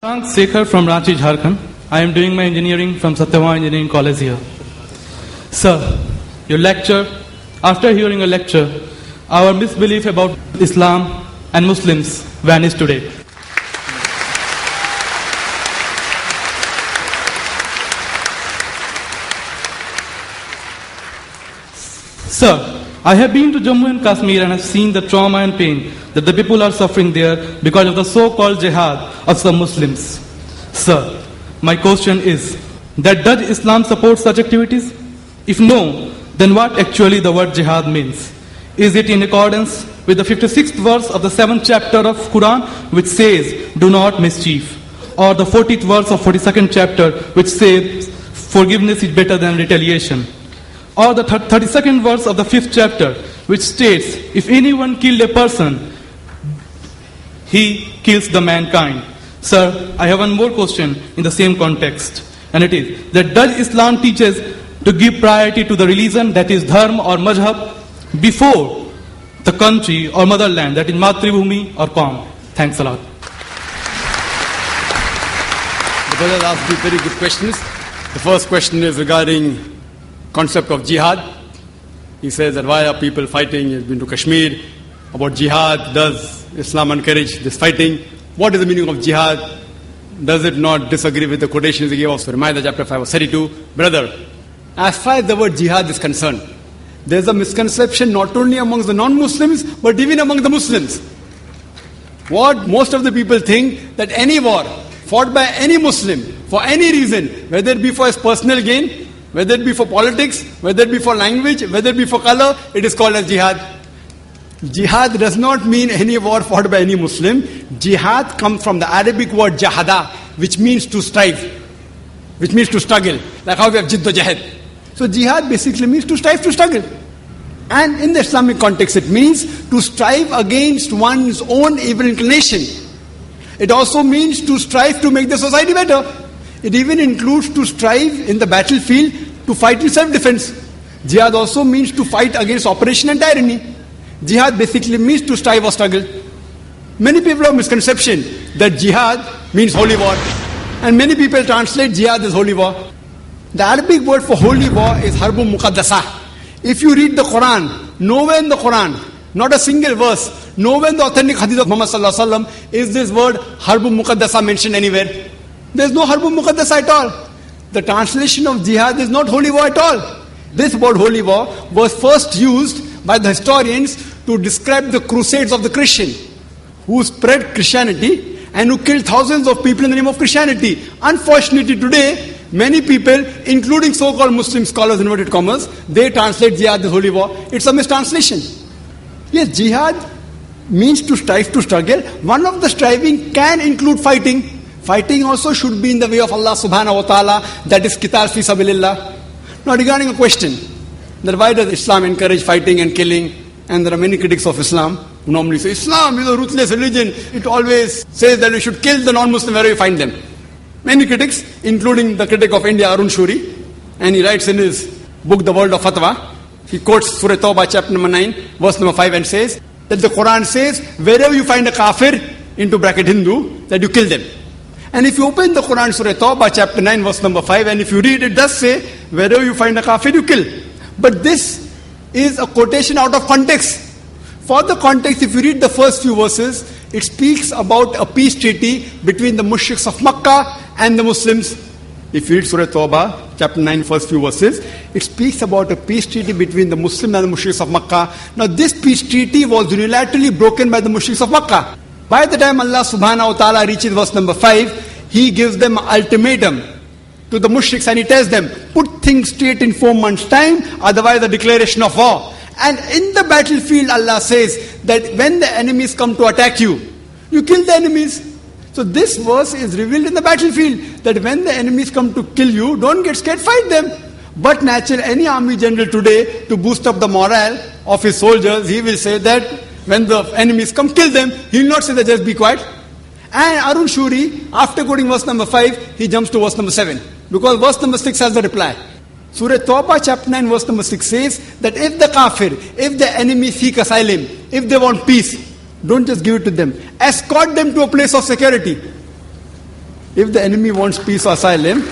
Dr Zakir from Ranchi, Jharkhand. I am doing my engineering from Satyawama Engineering College here. Sir, your lecture, after hearing your lecture, our misbelief about Islam and Muslims vanished today. Sir, I have been to Jammu and Kashmir and have seen the trauma and pain that the people are suffering there because of the so-called jihad of some Muslims. Sir, my question is that does Islam support such activities? If no, then what actually the word jihad means? Is it in accordance with the 56th verse of the 7th chapter of Quran which says, do not mischief? Or the 40th verse of 42nd chapter which says, forgiveness is better than retaliation? Or the 32nd verse of the 5th chapter which states, if anyone killed a person, he kills the mankind. Sir, I have one more question in the same context, and it is that does Islam teaches to give priority to the religion, that is dharma or mazhab, before the country or motherland, that is matribhumi or Qawm? Thanks a lot. The brother asked me very good questions. The first question is regarding concept of jihad. He says that why are people fighting? He's been to Kashmir. About jihad, does Islam encourage this fighting? What is the meaning of jihad? Does it not disagree with the quotations he gave of Surah chapter 5 verse 32? Brother, as far as the word jihad is concerned, there's a misconception not only amongst the non-Muslims, but even among the Muslims. What most of the people think, that any war fought by any Muslim, for any reason, whether it be for his personal gain, whether it be for politics, whether it be for language, whether it be for color, it is called as jihad. Jihad does not mean any war fought by any Muslim. Jihad comes from the Arabic word jahada, which means to strive, which means to struggle. Like how we have jidd jahad. So jihad basically means to strive, to struggle. And in the Islamic context, it means to strive against one's own evil inclination. It also means to strive to make the society better. It even includes to strive in the battlefield to fight in self-defense. Jihad also means to fight against oppression and tyranny. Jihad basically means to strive or struggle. Many people have misconception that jihad means holy war. And many people translate jihad as holy war. The Arabic word for holy war is harbun muqaddasa. If you read the Quran, nowhere in the Quran, not a single verse, nowhere in the authentic hadith of Muhammad sallallahu alaihi wasallam is this word harbun muqaddasa mentioned anywhere. There is no harbun muqaddasa at all. The translation of jihad is not holy war at all. This word holy war was first used by the historians to describe the crusades of the Christian, who spread Christianity and who killed thousands of people in the name of Christianity. Unfortunately today, many people, including so-called Muslim scholars, inverted commas, they translate jihad as holy war. It's a mistranslation. Yes, jihad means to strive, to struggle. One of the striving can include fighting. Fighting also should be in the way of Allah subhanahu wa ta'ala, that is qital fi sabilillah. Now regarding a question, that why does Islam encourage fighting and killing? And there are many critics of Islam who normally say, Islam is a ruthless religion. It always says that we should kill the non-Muslim wherever we find them. Many critics, including the critic of India, Arun Shuri, and he writes in his book, The World of Fatwa, he quotes Surah Tawbah, chapter number 9, verse number 5, and says that the Quran says, wherever you find a kafir, into bracket Hindu, that you kill them. And if you open the Quran, Surah Tawbah, chapter 9, verse number 5, and if you read, it does say, wherever you find a kafir, you kill. But this is a quotation out of context. For the context, if you read the first few verses, it speaks about a peace treaty between the mushriks of Makkah and the Muslims. If you read Surah Tawbah, chapter 9, first few verses, it speaks about a peace treaty between the Muslims and the mushriks of Makkah. Now this peace treaty was unilaterally broken by the mushriks of Makkah. By the time Allah subhanahu wa ta'ala reaches verse number 5, He gives them an ultimatum to the mushriks and He tells them, put things straight in 4 months' time, otherwise a declaration of war. And in the battlefield, Allah says that when the enemies come to attack you, you kill the enemies. So this verse is revealed in the battlefield, that when the enemies come to kill you, don't get scared, fight them. But naturally, any army general today, to boost up the morale of his soldiers, he will say that when the enemies come, kill them. He will not say that just be quiet. And Arun Shuri, after quoting verse number 5, he jumps to verse number 7. Because verse number 6 has the reply. Surah Tawbah chapter 9 verse number 6 says that if the kafir, if the enemy seek asylum, if they want peace, don't just give it to them. Escort them to a place of security. If the enemy wants peace or asylum,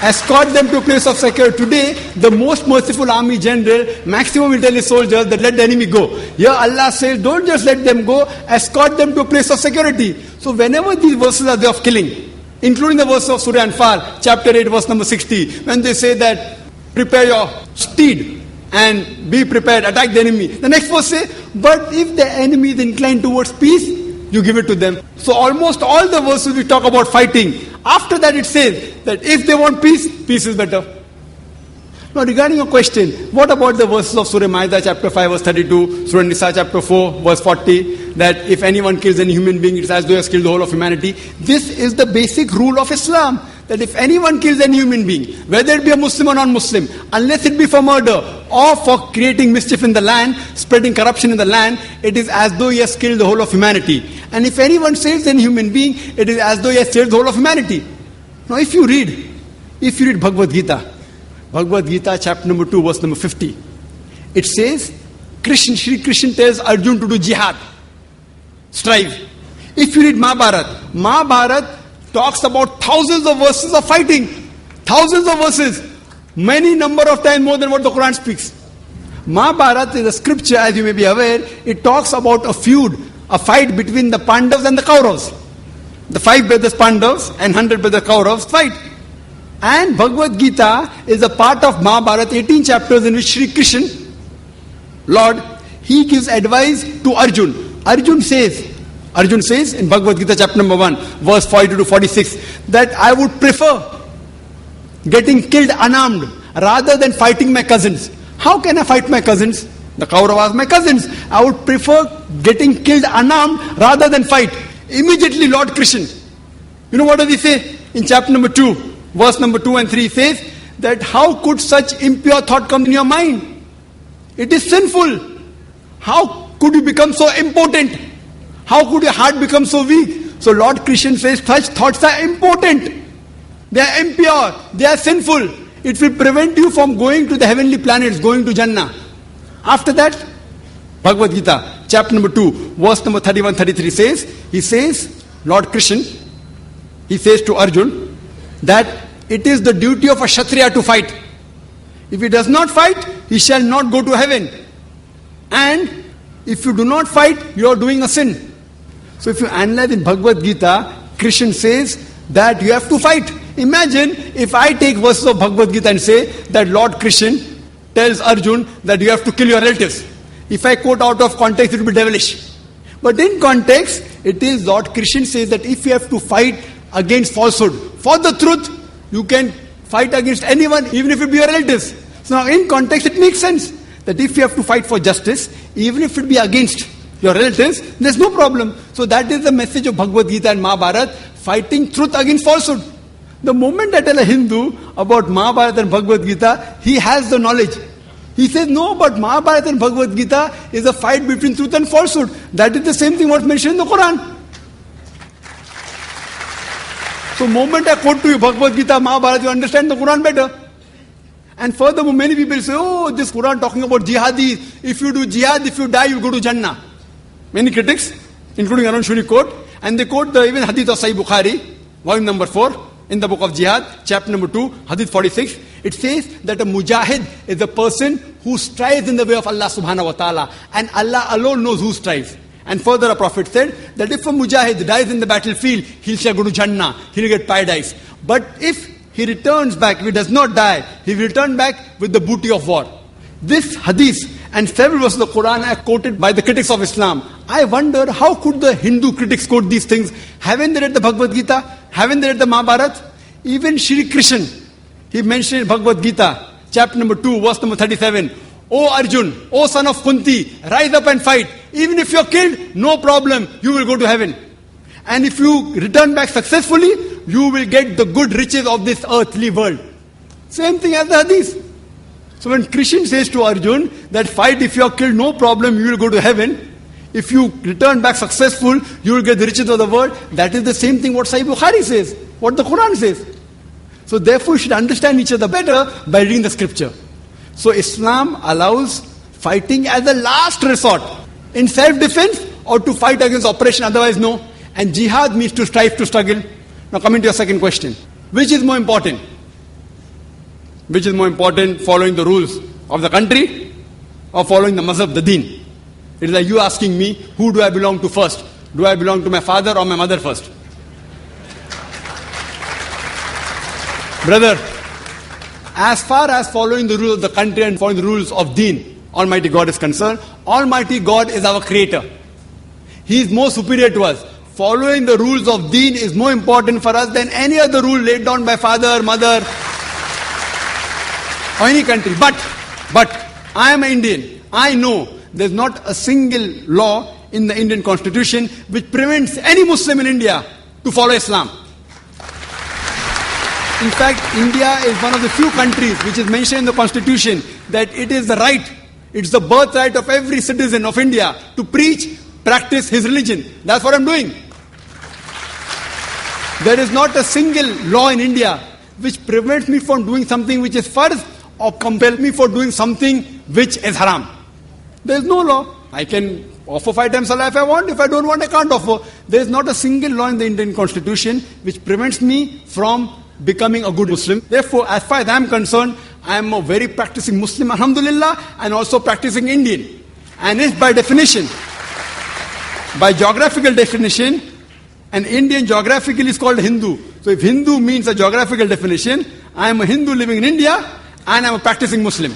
escort them to a place of security. Today, the most merciful army general, maximum will tell his soldiers that let the enemy go. Here Allah says, don't just let them go, escort them to a place of security. So whenever these verses are there of killing, including the verse of Surah Anfal, chapter 8, verse number 60, when they say that, prepare your steed and be prepared, attack the enemy. The next verse says, but if the enemy is inclined towards peace, you give it to them. So almost all the verses we talk about fighting. After that it says that if they want peace, peace is better. Now regarding your question, what about the verses of Surah Ma'idah chapter 5 verse 32, Surah Nisa chapter 4 verse 40, that if anyone kills any human being, it's as though he has killed the whole of humanity. This is the basic rule of Islam, that if anyone kills any human being, whether it be a Muslim or non-Muslim, unless it be for murder or for creating mischief in the land, spreading corruption in the land, it is as though he has killed the whole of humanity. And if anyone saves any human being, it is as though he has saved the whole of humanity. Now if you read Bhagavad Gita chapter number 2 verse number 50, it says, Shri Krishna tells Arjun to do jihad, strive. If you read Mahabharat talks about thousands of verses of fighting, thousands of verses, many number of times more than what the Quran speaks. Mahabharata is a scripture, as you may be aware. It talks about a feud, a fight between the Pandavas and the Kauravas. The 5 brothers Pandavas and 100 brothers Kauravas fight. And Bhagavad Gita is a part of Mahabharata, 18 chapters in which Shri Krishna, Lord, he gives advice to Arjun. Arjun says in Bhagavad Gita chapter number 1, verse 42 to 46, that I would prefer getting killed unarmed rather than fighting my cousins. How can I fight my cousins? The Kauravas, my cousins. I would prefer getting killed unarmed rather than fight. Immediately Lord Krishna, you know what does he say? In chapter number 2, verse number 2 and 3, he says that how could such impure thought come in your mind? It is sinful. How could you become so impotent? How could your heart become so weak? So Lord Krishna says such thoughts are impotent. They are impure. They are sinful. It will prevent you from going to the heavenly planets, going to Jannah. After that, Bhagavad Gita, chapter number 2, verse number 31-33 says, he says, Lord Krishna, he says to Arjun, that it is the duty of a Kshatriya to fight. If he does not fight, he shall not go to heaven. And if you do not fight, you are doing a sin. So if you analyze in Bhagavad Gita, Krishna says that you have to fight. Imagine if I take verses of Bhagavad Gita and say that Lord Krishna tells Arjun that you have to kill your relatives. If I quote out of context, it will be devilish. But in context, it is Lord Krishna says that if you have to fight against falsehood, for the truth, you can fight against anyone, even if it be your relatives. So now in context, it makes sense that if you have to fight for justice, even if it be against your relatives, there's no problem. So that is the message of Bhagavad Gita and Mahabharata, fighting truth against falsehood. The moment I tell a Hindu about Mahabharata and Bhagavad Gita, he has the knowledge. He says, no, but Mahabharata and Bhagavad Gita is a fight between truth and falsehood. That is the same thing what's mentioned in the Quran. So moment I quote to you Bhagavad Gita, Mahabharata, you understand the Quran better. And furthermore, many people say, oh, this Quran talking about jihadis. If you do jihad, if you die, you go to Jannah. Many critics, including Arun Shuri, quote, and they quote the even hadith of Sahih Bukhari, volume number 4, in the book of Jihad, chapter number 2, hadith 46. It says that a mujahid is a person who strives in the way of Allah subhanahu wa ta'ala. And Allah alone knows who strives. And further a prophet said that if a mujahid dies in the battlefield, he shall go to Jannah, he will get paradise. But if he returns back, if he does not die, he will return back with the booty of war. This hadith and several verses of the Quran are quoted by the critics of Islam. I wonder how could the Hindu critics quote these things? Haven't they read the Bhagavad Gita? Haven't they read the Mahabharata? Even Shri Krishna, he mentioned in Bhagavad Gita, chapter number 2, verse number 37, O Arjun, O son of Kunti, rise up and fight. Even if you're killed, no problem, you will go to heaven. And if you return back successfully, you will get the good riches of this earthly world. Same thing as the hadith. So when Krishna says to Arjun that fight, if you are killed, no problem, you will go to heaven. If you return back successful, you will get the riches of the world. That is the same thing what Sahih Bukhari says, what the Quran says. So therefore you should understand each other better by reading the scripture. So Islam allows fighting as a last resort, in self-defense or to fight against oppression, otherwise no. And jihad means to strive, to struggle. Now coming to your second question. Which is more important? Which is more important, following the rules of the country or following the mazhab, the deen? It is like you asking me, who do I belong to first? Do I belong to my father or my mother first? Brother, as far as following the rules of the country and following the rules of deen, Almighty God is concerned, Almighty God is our creator. He is more superior to us. Following the rules of deen is more important for us than any other rule laid down by father, mother, or any country. But I am an Indian. I know there's not a single law in the Indian constitution which prevents any Muslim in India to follow Islam. In fact, India is one of the few countries which is mentioned in the constitution that it is the right, it's the birthright of every citizen of India to preach, practice his religion. That's what I'm doing. There is not a single law in India which prevents me from doing something which is farz or compels me for doing something which is haram. There is no law. I can offer 5 times salah if I want. If I don't want, I can't offer. There is not a single law in the Indian constitution which prevents me from becoming a good Muslim. Therefore, as far as I am concerned, I am a very practicing Muslim, alhamdulillah, and also practicing Indian. And if by definition, by geographical definition, an Indian geographically is called Hindu. So if Hindu means a geographical definition, I am a Hindu living in India and I am a practicing Muslim.